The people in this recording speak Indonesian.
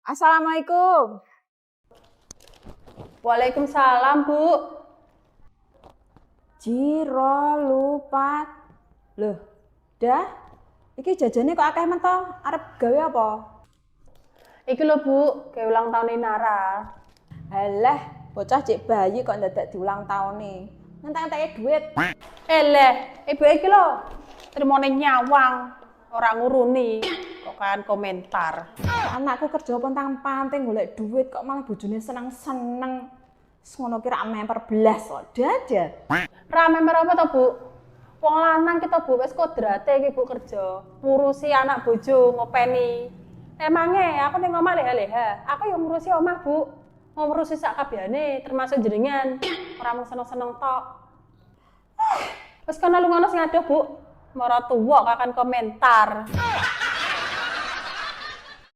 Assalamualaikum. Waalaikumsalam, Bu. Jiro lupat. Loh, dah? Iki jajane kok akeh men to? Arep gawe apa? Iki lho, Bu, kayak ulang tahun Nara. Halah, bocah cek bayi kok ndadak diulang tahun nih. Ngentek-enteke duit. Ibu iki lho, trimone nyawang, ora nguruni, kok kan komentar. Anakku kerja pontang-panting golek duit kok malah bojone seneng-seneng. Ngono ki rak memper blas kok dadah. Rame apa to, Bu? Wong lanang kita, Bu, wis kodrate iki Bu kerja, ngurusi anak bojo, ngopeni. Emangnya aku ning omah leha-leha, aku yang ngurusi omah, Bu. Ngurusi sak kabehane termasuk jenengan. Ora mung seneng-seneng tok. Wis kana lungono sing adoh, Bu. Mara tuwa kakan komentar.